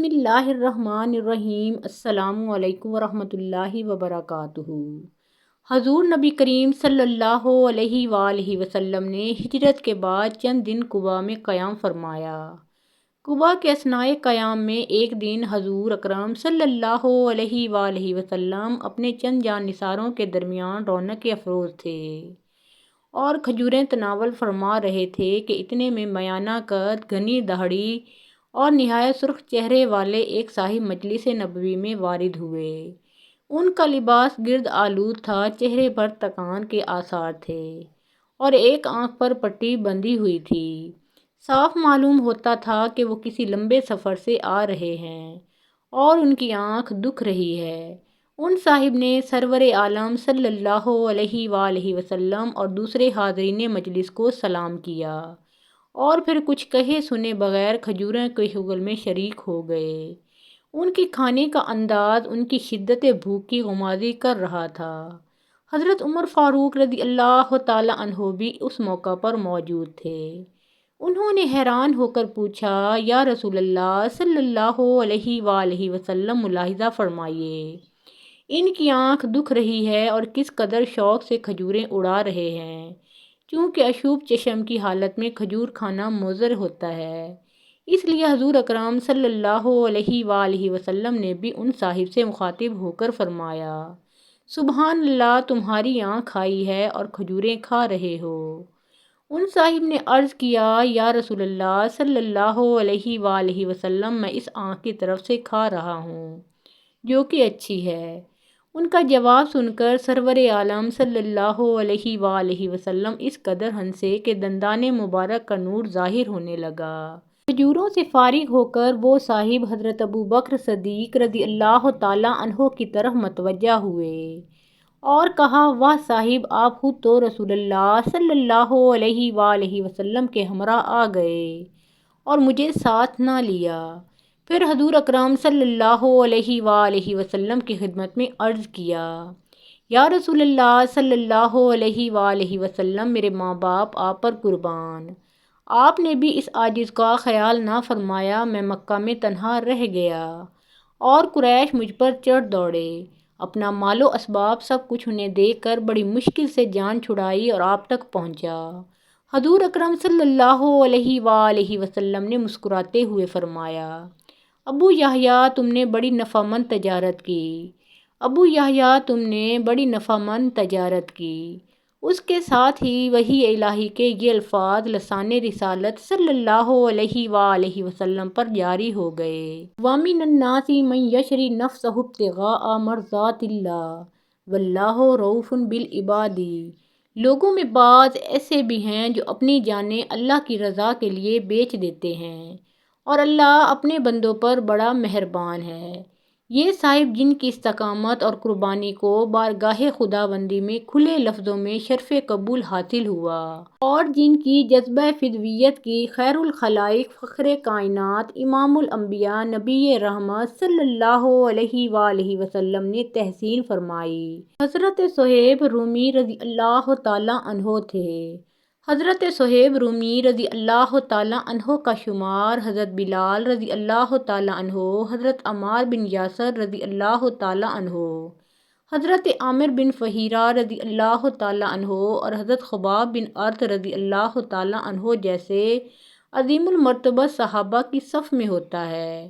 بسم اللہ الرحمن الرحیم۔ السلام علیکم ورحمۃ اللہ وبرکاتہ۔ حضور نبی کریم صلی اللہ علیہ وآلہ وسلم نے ہجرت کے بعد چند دن قباء میں قیام فرمایا۔ قباء کے اثناء قیام میں ایک دن حضور اکرم صلی اللہ علیہ وآلہ وسلم اپنے چند جانثاروں کے درمیان رونق افروز تھے اور کھجوریں تناول فرما رہے تھے کہ اتنے میں میانہ قد، گھنی داڑھی اور نہایت سرخ چہرے والے ایک صاحب مجلس نبوی میں وارد ہوئے۔ ان کا لباس گرد آلود تھا، چہرے پر تکان کے آثار تھے اور ایک آنکھ پر پٹی بندھی ہوئی تھی۔ صاف معلوم ہوتا تھا کہ وہ کسی لمبے سفر سے آ رہے ہیں اور ان کی آنکھ دکھ رہی ہے۔ ان صاحب نے سرور عالم صلی اللہ علیہ وآلہ وسلم اور دوسرے حاضرین مجلس کو سلام کیا اور پھر کچھ کہے سنے بغیر کھجوروں کے شغل میں شریک ہو گئے۔ ان کے کھانے کا انداز ان کی شدت بھوک کی غمازی کر رہا تھا۔ حضرت عمر فاروق رضی اللہ تعالیٰ عنہ بھی اس موقع پر موجود تھے۔ انہوں نے حیران ہو کر پوچھا، یا رسول اللہ صلی اللہ علیہ وآلہ وسلم، ملاحظہ فرمائیے، ان کی آنکھ دکھ رہی ہے اور کس قدر شوق سے کھجوریں اڑا رہے ہیں، چونکہ اشوب چشم کی حالت میں کھجور کھانا مضر ہوتا ہے۔ اس لیے حضور اکرم صلی اللہ علیہ وآلہ وسلم نے بھی ان صاحب سے مخاطب ہو کر فرمایا، سبحان اللہ، تمہاری آنکھ کھائی ہے اور کھجوریں کھا رہے ہو۔ ان صاحب نے عرض کیا، یا رسول اللہ صلی اللہ علیہ وآلہ وسلم، میں اس آنکھ کی طرف سے کھا رہا ہوں جو کہ اچھی ہے۔ ان کا جواب سن کر سرور عالم صلی اللہ علیہ وآلہ وسلم اس قدر ہنسے کہ دندان مبارک کا نور ظاہر ہونے لگا۔ کھجوروں سے فارغ ہو کر وہ صاحب حضرت ابوبکر صدیق رضی اللہ تعالیٰ عنہ کی طرف متوجہ ہوئے اور کہا، واہ صاحب، آپ خود تو رسول اللہ صلی اللہ علیہ وآلہ وسلم کے ہمراہ آ گئے اور مجھے ساتھ نہ لیا۔ پھر حضور اکرم صلی اللہ علیہ وآلہ وسلم کی خدمت میں عرض کیا، یا رسول اللہ صلی اللہ علیہ وآلہ وسلم، میرے ماں باپ آپ پر قربان، آپ نے بھی اس عاجز کا خیال نہ فرمایا۔ میں مکہ میں تنہا رہ گیا اور قریش مجھ پر چڑھ دوڑے، اپنا مال و اسباب سب کچھ انہیں دے کر بڑی مشکل سے جان چھڑائی اور آپ تک پہنچا۔ حضور اکرم صلی اللہ علیہ وآلہ وسلم نے مسکراتے ہوئے فرمایا، ابو یحییٰ، تم نے بڑی نفع مند تجارت کی، ابو یحییٰ، تم نے بڑی نفع مند تجارت کی۔ اس کے ساتھ ہی وحی الہی کے یہ الفاظ لسان رسالت صلی اللہ علیہ وآلہ وسلم پر جاری ہو گئے، وَمِنَ النَّاسِ مَن يَشْرِي نَفْسَهُ ابْتِغَاءَ مَرْضَاتِ اللَّهِ وَاللَّهُ رَءُوفٌ بِالْعِبَادِ۔ لوگوں میں بعض ایسے بھی ہیں جو اپنی جانیں اللہ کی رضا کے لیے بیچ دیتے ہیں اور اللہ اپنے بندوں پر بڑا مہربان ہے۔ یہ صاحب جن کی استقامت اور قربانی کو بارگاہ خداوندی میں کھلے لفظوں میں شرف قبول حاصل ہوا اور جن کی جذبہ فدویت کی خیر الخلائق، فخر کائنات، امام الانبیاء، نبی رحمت صلی اللہ علیہ وآلہ وسلم نے تحسین فرمائی۔ حضرت صہیب رومی رضی اللہ تعالیٰ عنہ تھے۔ حضرت صہیب رومی رضی اللہ تعالیٰ عنہ کا شمار حضرت بلال رضی اللہ تعالیٰ عنہ، حضرت عمار بن یاسر رضی اللہ تعالیٰ عنہ، حضرت عامر بن فہیرہ رضی اللہ تعالیٰ عنہ اور حضرت خباب بن ارت رضی اللہ تعالیٰ عنہ جیسے عظیم المرتبہ صحابہ کی صف میں ہوتا ہے۔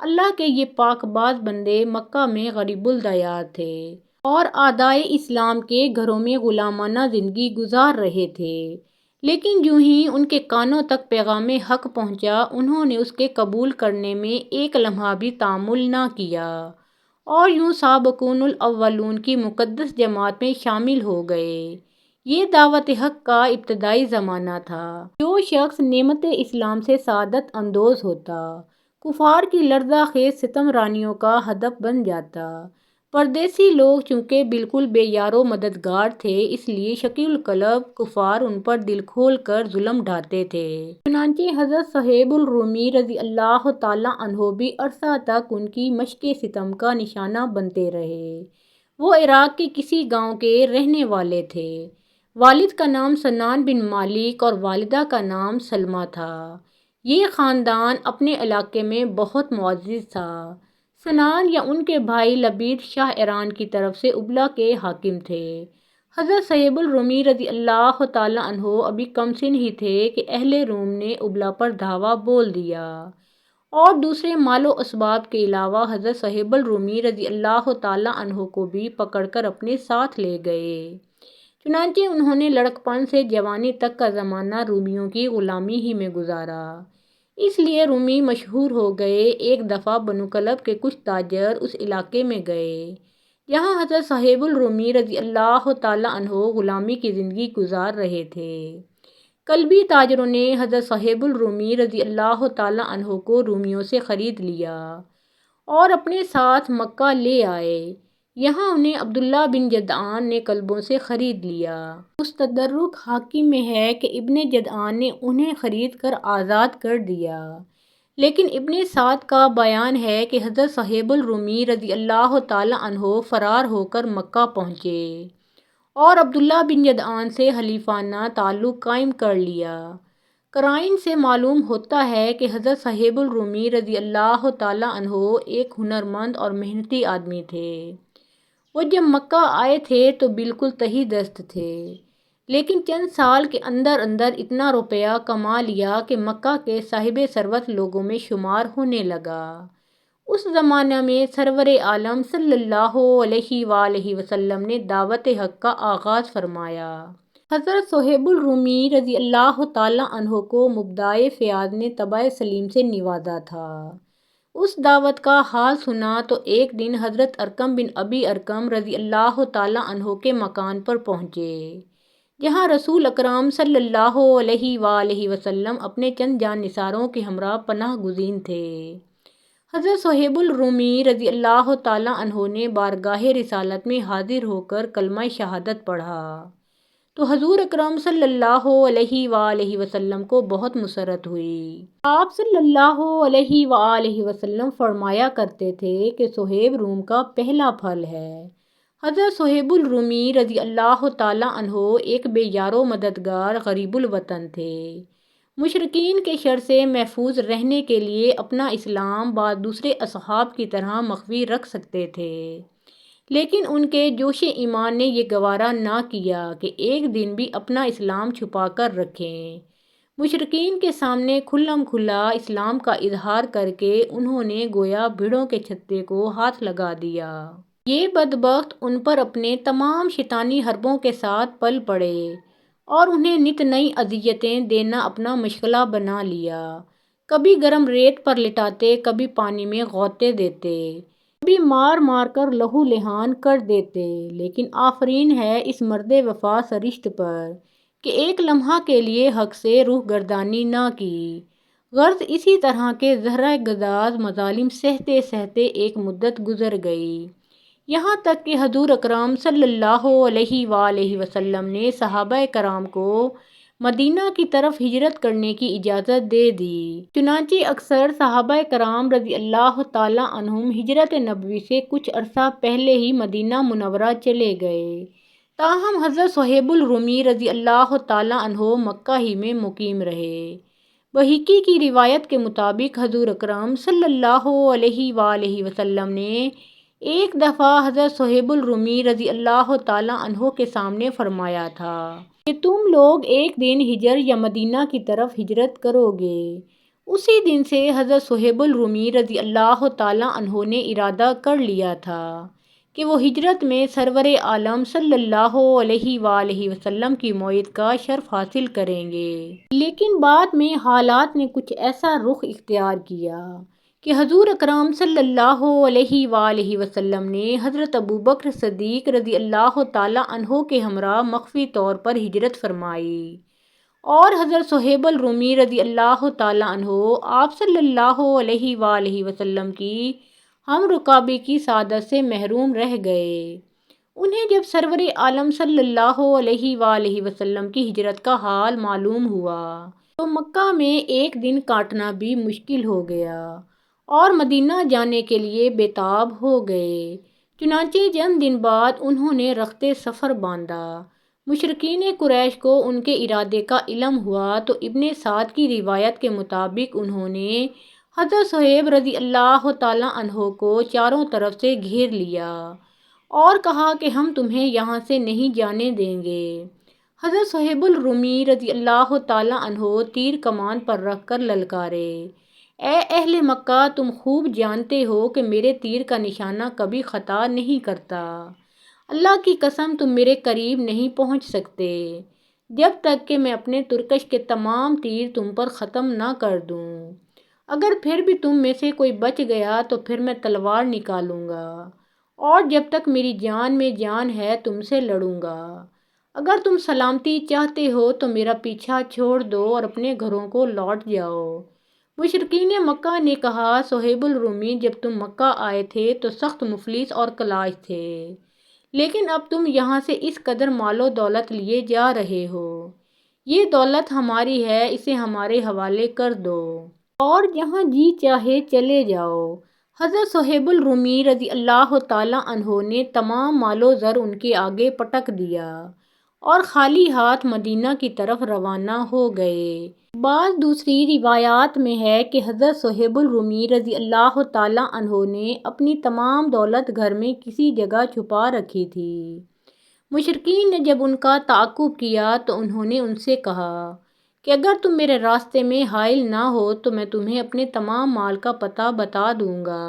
اللہ کے یہ پاک باز بندے مکہ میں غریب الدیار تھے اور اعدائے اسلام کے گھروں میں غلامانہ زندگی گزار رہے تھے، لیکن جو ہی ان کے کانوں تک پیغام حق پہنچا، انہوں نے اس کے قبول کرنے میں ایک لمحہ بھی تامل نہ کیا اور یوں سابقون الاولون کی مقدس جماعت میں شامل ہو گئے۔ یہ دعوت حق کا ابتدائی زمانہ تھا۔ جو شخص نعمت اسلام سے سعادت اندوز ہوتا، کفار کی لرزہ خیز ستم رانیوں کا ہدف بن جاتا۔ پردیسی لوگ چونکہ بالکل بے یار و مددگار تھے، اس لیے شقی القلب کفار ان پر دل کھول کر ظلم ڈھاتے تھے۔ چنانچہ حضرت صہیب الرومی رضی اللہ تعالیٰ عنہ بھی عرصہ تک ان کی مشق ستم کا نشانہ بنتے رہے۔ وہ عراق کے کسی گاؤں کے رہنے والے تھے۔ والد کا نام سنان بن مالک اور والدہ کا نام سلمہ تھا۔ یہ خاندان اپنے علاقے میں بہت معزز تھا۔ سنان یا ان کے بھائی لبید شاہ ایران کی طرف سے ابلا کے حاکم تھے۔ حضرت صہیب الرومی رضی اللہ تعالیٰ عنہ ابھی کم سن ہی تھے کہ اہل روم نے ابلا پر دھاوا بول دیا اور دوسرے مال و اسباب کے علاوہ حضرت صہیب الرومی رضی اللہ تعالیٰ عنہ کو بھی پکڑ کر اپنے ساتھ لے گئے۔ چنانچہ انہوں نے لڑکپن سے جوانی تک کا زمانہ رومیوں کی غلامی ہی میں گزارا۔ اس لیے رومی مشہور ہو گئے۔ ایک دفعہ بنو کلب کے کچھ تاجر اس علاقے میں گئے جہاں حضرت صہیب الرومی رضی اللہ تعالیٰ عنہ غلامی کی زندگی گزار رہے تھے۔ کلبی تاجروں نے حضرت صہیب الرومی رضی اللہ تعالیٰ عنہ کو رومیوں سے خرید لیا اور اپنے ساتھ مکہ لے آئے۔ یہاں انہیں عبداللہ بن جدعان نے کلبوں سے خرید لیا۔ مستدرک حاکم میں ہے کہ ابن جدعان نے انہیں خرید کر آزاد کر دیا، لیکن ابن سعد کا بیان ہے کہ حضرت صہیب الرومی رضی اللہ تعالیٰ عنہ فرار ہو کر مکہ پہنچے اور عبداللہ بن جدعان سے حلیفانہ تعلق قائم کر لیا۔ قرائن سے معلوم ہوتا ہے کہ حضرت صہیب الرومی رضی اللہ تعالیٰ عنہ ایک ہنرمند اور محنتی آدمی تھے۔ وہ جب مکہ آئے تھے تو بالکل تہی دست تھے، لیکن چند سال کے اندر اندر اتنا روپیہ کما لیا کہ مکہ کے صاحب ثروت لوگوں میں شمار ہونے لگا۔ اس زمانہ میں سرور عالم صلی اللہ علیہ وآلہ وسلم نے دعوت حق کا آغاز فرمایا۔ حضرت صہیب الرومی رضی اللہ تعالیٰ عنہ کو مبدائے فیاض نے طبع سلیم سے نوازا تھا۔ اس دعوت کا حال سنا تو ایک دن حضرت ارقم بن ابی ارقم رضی اللہ تعالیٰ عنہ کے مکان پر پہنچے جہاں رسول اکرم صلی اللہ علیہ وآلہ وسلم اپنے چند جان نثاروں کے ہمراہ پناہ گزین تھے۔ حضرت صہیب الرومی رضی اللہ تعالیٰ عنہ نے بارگاہ رسالت میں حاضر ہو کر کلمہ شہادت پڑھا تو حضور اکرم صلی اللہ علیہ وآلہ وسلم کو بہت مسرت ہوئی۔ آپ صلی اللہ علیہ وآلہ وسلم فرمایا کرتے تھے کہ صہیب روم کا پہلا پھل ہے۔ حضرت صہیب الرومی رضی اللہ تعالیٰ عنہ ایک بے یار و مددگار غریب الوطن تھے۔ مشرکین کے شر سے محفوظ رہنے کے لیے اپنا اسلام بعض دوسرے اصحاب کی طرح مخفی رکھ سکتے تھے، لیکن ان کے جوش ایمان نے یہ گوارا نہ کیا کہ ایک دن بھی اپنا اسلام چھپا کر رکھیں۔ مشرکین کے سامنے کھلم کھلا اسلام کا اظہار کر کے انہوں نے گویا بھیڑوں کے چھتے کو ہاتھ لگا دیا۔ یہ بدبخت ان پر اپنے تمام شیطانی حربوں کے ساتھ پل پڑے اور انہیں نت نئی اذیتیں دینا اپنا مشغلہ بنا لیا۔ کبھی گرم ریت پر لٹاتے، کبھی پانی میں غوطے دیتے، کبھی مار مار کر لہو لہان کر دیتے، لیکن آفرین ہے اس مرد وفا سرشت پر کہ ایک لمحہ کے لیے حق سے روح گردانی نہ کی۔ غرض اسی طرح کے زہرہ گداز مظالم سہتے سہتے ایک مدت گزر گئی، یہاں تک کہ حضور اکرم صلی اللہ علیہ وآلہ وسلم نے صحابہ کرام کو مدینہ کی طرف ہجرت کرنے کی اجازت دے دی۔ چنانچہ اکثر صحابہ کرام رضی اللہ تعالیٰ عنہم ہجرت نبوی سے کچھ عرصہ پہلے ہی مدینہ منورہ چلے گئے، تاہم حضرت صہیب الرومی رضی اللہ تعالیٰ عنہ مکہ ہی میں مقیم رہے۔ بہقی کی روایت کے مطابق حضور اکرم صلی اللہ علیہ وآلہ وسلم نے ایک دفعہ حضرت صہیب الرومی رضی اللہ تعالیٰ عنہ کے سامنے فرمایا تھا کہ تم لوگ ایک دن ہجر یا مدینہ کی طرف ہجرت کرو گے۔ اسی دن سے حضرت صہیب الرومی رضی اللہ تعالیٰ عنہ نے ارادہ کر لیا تھا کہ وہ ہجرت میں سرور عالم صلی اللہ علیہ وآلہ وسلم کی موعد کا شرف حاصل کریں گے، لیکن بعد میں حالات نے کچھ ایسا رخ اختیار کیا کہ حضور اکرم صلی اللہ علیہ وآلہ وسلم نے حضرت ابوبکر صدیق رضی اللہ تعالیٰ عنہ کے ہمراہ مخفی طور پر ہجرت فرمائی اور حضرت صہیب الرومی رضی اللہ تعالیٰ عنہ آپ صلی اللہ علیہ وآلہ وسلم کی ہم رکابی کی سعادت سے محروم رہ گئے۔ انہیں جب سرور عالم صلی اللہ علیہ وآلہ وسلم کی ہجرت کا حال معلوم ہوا تو مکہ میں ایک دن کاٹنا بھی مشکل ہو گیا اور مدینہ جانے کے لیے بےتاب ہو گئے۔ چنانچہ چند دن بعد انہوں نے رخت سفر باندھا۔ مشرکین قریش کو ان کے ارادے کا علم ہوا تو ابن سعد کی روایت کے مطابق انہوں نے حضرت صہیب رضی اللہ تعالیٰ عنہ کو چاروں طرف سے گھیر لیا اور کہا کہ ہم تمہیں یہاں سے نہیں جانے دیں گے۔ حضرت صہیب الرومی رضی اللہ تعالیٰ عنہ تیر کمان پر رکھ کر للکارے، اے اہل مکہ، تم خوب جانتے ہو کہ میرے تیر کا نشانہ کبھی خطا نہیں کرتا۔ اللہ کی قسم تم میرے قریب نہیں پہنچ سکتے جب تک کہ میں اپنے ترکش کے تمام تیر تم پر ختم نہ کر دوں۔ اگر پھر بھی تم میں سے کوئی بچ گیا تو پھر میں تلوار نکالوں گا اور جب تک میری جان میں جان ہے تم سے لڑوں گا۔ اگر تم سلامتی چاہتے ہو تو میرا پیچھا چھوڑ دو اور اپنے گھروں کو لوٹ جاؤ۔ مشرکین مکہ نے کہا، صہیب الرومی، جب تم مکہ آئے تھے تو سخت مفلس اور کلاش تھے، لیکن اب تم یہاں سے اس قدر مال و دولت لیے جا رہے ہو۔ یہ دولت ہماری ہے، اسے ہمارے حوالے کر دو اور جہاں جی چاہے چلے جاؤ۔ حضرت صہیب الرومی رضی اللہ تعالیٰ عنہ نے تمام مال و زر ان کے آگے پٹک دیا اور خالی ہاتھ مدینہ کی طرف روانہ ہو گئے۔ بعض دوسری روایات میں ہے کہ حضرت صہیب الرومی رضی اللہ تعالیٰ عنہ نے اپنی تمام دولت گھر میں کسی جگہ چھپا رکھی تھی۔ مشرکین نے جب ان کا تعاقب کیا تو انہوں نے ان سے کہا کہ اگر تم میرے راستے میں حائل نہ ہو تو میں تمہیں اپنے تمام مال کا پتہ بتا دوں گا۔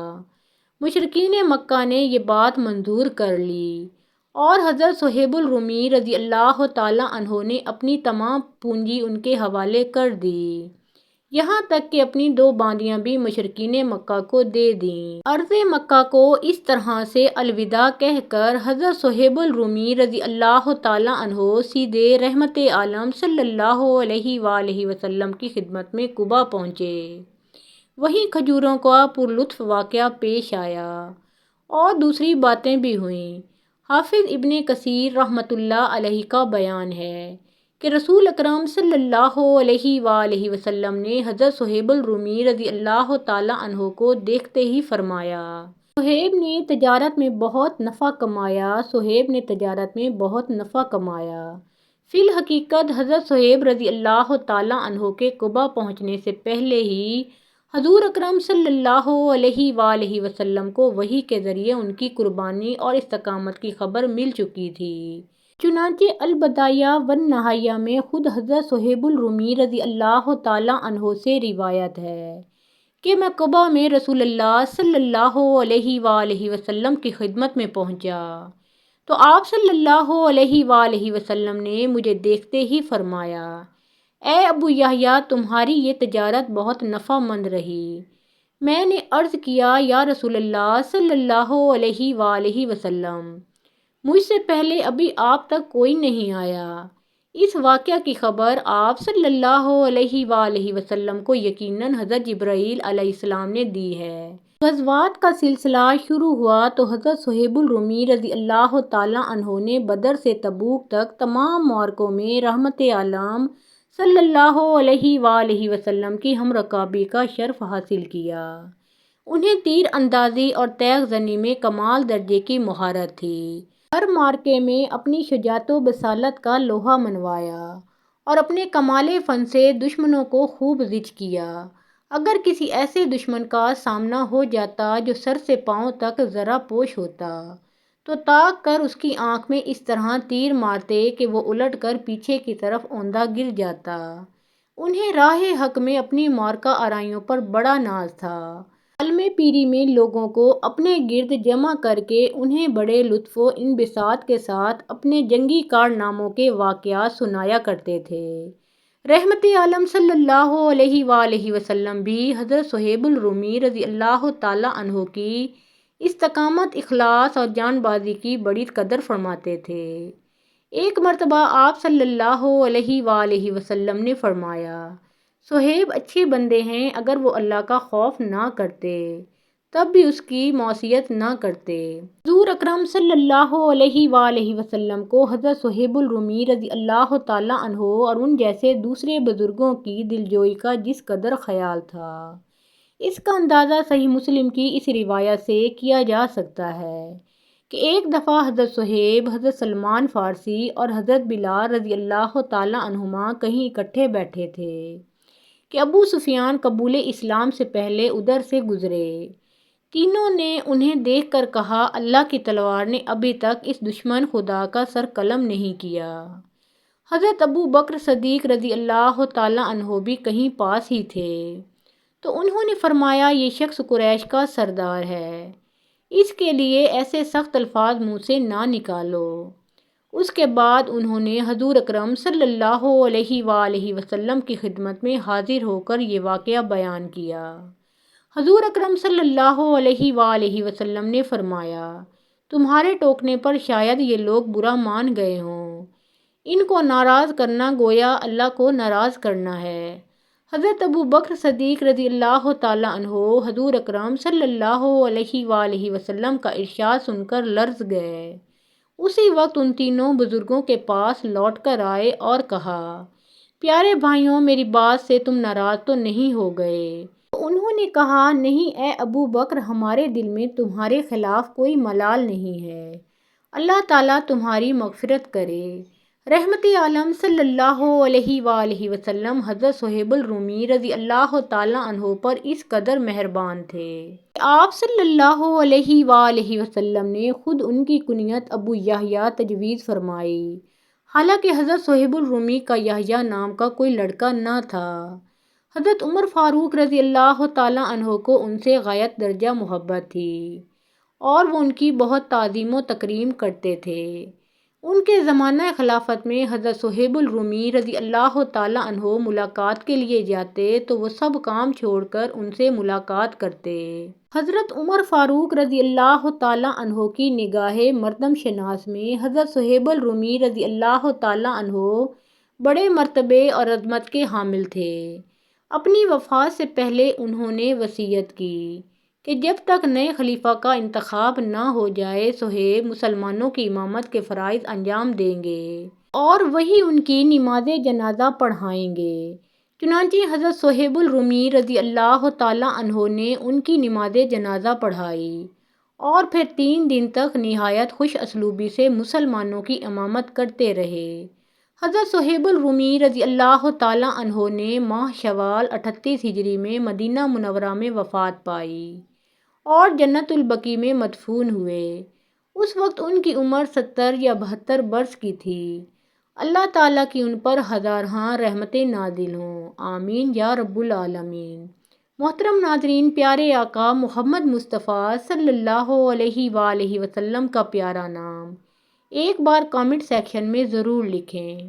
مشرکین مکہ نے یہ بات منظور کر لی اور حضرت صہیب الرومی رضی اللہ تعالیٰ عنہ نے اپنی تمام پونجی ان کے حوالے کر دی، یہاں تک کہ اپنی 2 باندیاں بھی مشرکین مکہ کو دے دیں۔ ارض مکہ کو اس طرح سے الوداع کہہ کر حضرت صہیب الرومی رضی اللہ تعالیٰ عنہ سیدھے رحمت عالم صلی اللہ علیہ وآلہ وسلم کی خدمت میں قبا پہنچے۔ وہیں کھجوروں کا پرلطف واقعہ پیش آیا اور دوسری باتیں بھی ہوئیں۔ حافظ ابن کثیر رحمۃ اللہ علیہ کا بیان ہے کہ رسول اکرم صلی اللہ علیہ وآلہ وسلم نے حضرت صہیب الرومی رضی اللہ تعالیٰ عنہ کو دیکھتے ہی فرمایا، صہیب نے تجارت میں بہت نفع کمایا، صہیب نے تجارت میں بہت نفع کمایا۔ فی الحقیقت حضرت صہیب رضی اللہ تعالیٰ عنہ کے قبا پہنچنے سے پہلے ہی حضور اکرم صلی اللہ علیہ وآلہ وسلم کو وحی کے ذریعے ان کی قربانی اور استقامت کی خبر مل چکی تھی۔ چنانچہ البدایہ والنہایہ میں خود حضرت صہیب الرومی رضی اللہ تعالیٰ عنہ سے روایت ہے کہ میں قبا میں رسول اللہ صلی اللہ علیہ وآلہ وسلم کی خدمت میں پہنچا تو آپ صلی اللہ علیہ وآلہ وسلم نے مجھے دیکھتے ہی فرمایا، اے ابو یحییٰ، تمہاری یہ تجارت بہت نفع مند رہی۔ میں نے عرض کیا، یا رسول اللہ صلی اللہ علیہ وآلہ وسلم، مجھ سے پہلے ابھی آپ تک کوئی نہیں آیا۔ اس واقعہ کی خبر آپ صلی اللہ علیہ وآلہ وسلم کو یقیناً حضرت جبرائیل علیہ السلام نے دی ہے۔ غزوات کا سلسلہ شروع ہوا تو حضرت صہیب الرومی رضی اللہ تعالیٰ عنہ نے بدر سے تبوک تک تمام معرکوں میں رحمت عالم صلی اللہ علیہ وآلہ وسلم کی ہم رکابی کا شرف حاصل کیا۔ انہیں تیر اندازی اور تیغ زنی میں کمال درجے کی مہارت تھی۔ ہر معرکے میں اپنی شجاعت و بصالت کا لوہا منوایا اور اپنے کمال فن سے دشمنوں کو خوب زچ کیا۔ اگر کسی ایسے دشمن کا سامنا ہو جاتا جو سر سے پاؤں تک ذرہ پوش ہوتا تو تاک کر اس کی آنکھ میں اس طرح تیر مارتے کہ وہ الٹ کر پیچھے کی طرف اوندا گر جاتا۔ انہیں راہ حق میں اپنی معرکہ آرائیوں پر بڑا ناز تھا۔ عالم پیری میں لوگوں کو اپنے گرد جمع کر کے انہیں بڑے لطف و انبساط کے ساتھ اپنے جنگی کارناموں کے واقعات سنایا کرتے تھے۔ رحمت عالم صلی اللہ علیہ وآلہ وسلم بھی حضرت صہیب الرومی رضی اللہ تعالیٰ عنہ کی استقامت، اخلاص اور جان بازی کی بڑی قدر فرماتے تھے۔ ایک مرتبہ آپ صلی اللہ علیہ وآلہ وسلم نے فرمایا، صہیب اچھے بندے ہیں، اگر وہ اللہ کا خوف نہ کرتے تب بھی اس کی معصیت نہ کرتے۔ حضور اکرم صلی اللہ علیہ وآلہ وسلم کو حضرت صہیب الرومی رضی اللہ تعالیٰ عنہ اور ان جیسے دوسرے بزرگوں کی دلجوئی کا جس قدر خیال تھا، اس کا اندازہ صحیح مسلم کی اس روایت سے کیا جا سکتا ہے کہ ایک دفعہ حضرت صہیب، حضرت سلمان فارسی اور حضرت بلال رضی اللہ تعالیٰ عنہما کہیں اکٹھے بیٹھے تھے کہ ابو سفیان قبول اسلام سے پہلے ادھر سے گزرے۔ تینوں نے انہیں دیکھ کر کہا، اللہ کی تلوار نے ابھی تک اس دشمن خدا کا سر قلم نہیں کیا۔ حضرت ابو بکر صدیق رضی اللہ تعالیٰ عنہ بھی کہیں پاس ہی تھے، تو انہوں نے فرمایا، یہ شخص قریش کا سردار ہے، اس کے لیے ایسے سخت الفاظ منہ سے نہ نکالو۔ اس کے بعد انہوں نے حضور اکرم صلی اللہ علیہ وآلہ وسلم کی خدمت میں حاضر ہو کر یہ واقعہ بیان کیا۔ حضور اکرم صلی اللہ علیہ وآلہ وسلم نے فرمایا، تمہارے ٹوکنے پر شاید یہ لوگ برا مان گئے ہوں، ان کو ناراض کرنا گویا اللہ کو ناراض کرنا ہے۔ حضرت ابو بکر صدیق رضی اللہ تعالیٰ عنہ حضور اکرم صلی اللہ علیہ وآلہ وسلم کا ارشاد سن کر لرز گئے۔ اسی وقت ان تینوں بزرگوں کے پاس لوٹ کر آئے اور کہا، پیارے بھائیوں، میری بات سے تم ناراض تو نہیں ہو گئے؟ انہوں نے کہا، نہیں اے ابو بکر، ہمارے دل میں تمہارے خلاف کوئی ملال نہیں ہے، اللہ تعالیٰ تمہاری مغفرت کرے۔ رحمت عالم صلی اللہ علیہ وآلہ وسلم حضرت صہیب الرومی رضی اللہ تعالیٰ عنہ پر اس قدر مہربان تھے کہ آپ صلی اللہ علیہ وآلہ وسلم نے خود ان کی کنیت ابو یحییٰ تجویز فرمائی، حالانکہ حضرت صہیب الرومی کا یحییٰ نام کا کوئی لڑکا نہ تھا۔ حضرت عمر فاروق رضی اللہ تعالیٰ عنہ کو ان سے غایت درجہ محبت تھی اور وہ ان کی بہت تعظیم و تکریم کرتے تھے۔ ان کے زمانہ خلافت میں حضرت صہیب الرومی رضی اللہ تعالیٰ عنہ ملاقات کے لیے جاتے تو وہ سب کام چھوڑ کر ان سے ملاقات کرتے۔ حضرت عمر فاروق رضی اللہ تعالیٰ عنہ کی نگاہ مردم شناس میں حضرت صہیب الرومی رضی اللہ تعالیٰ عنہ بڑے مرتبے اور عظمت کے حامل تھے۔ اپنی وفات سے پہلے انہوں نے وصیت کی کہ جب تک نئے خلیفہ کا انتخاب نہ ہو جائے، صہیب مسلمانوں کی امامت کے فرائض انجام دیں گے اور وہی ان کی نماز جنازہ پڑھائیں گے۔ چنانچہ حضرت صہیب الرومی رضی اللہ تعالیٰ عنہ نے ان کی نماز جنازہ پڑھائی اور پھر 3 دن تک نہایت خوش اسلوبی سے مسلمانوں کی امامت کرتے رہے۔ حضرت صہیب الرومی رضی اللہ تعالیٰ عنہ نے ماہ شوال 38 ہجری میں مدینہ منورہ میں وفات پائی اور جنت البقیع میں مدفون ہوئے۔ اس وقت ان کی عمر 70 یا 72 برس کی تھی۔ اللہ تعالیٰ کی ان پر ہزارہاں رحمتیں نازل ہوں، آمین یا رب العالمین۔ محترم ناظرین، پیارے آقا محمد مصطفیٰ صلی اللہ علیہ وآلہ وسلم کا پیارا نام ایک بار کامنٹ سیکشن میں ضرور لکھیں۔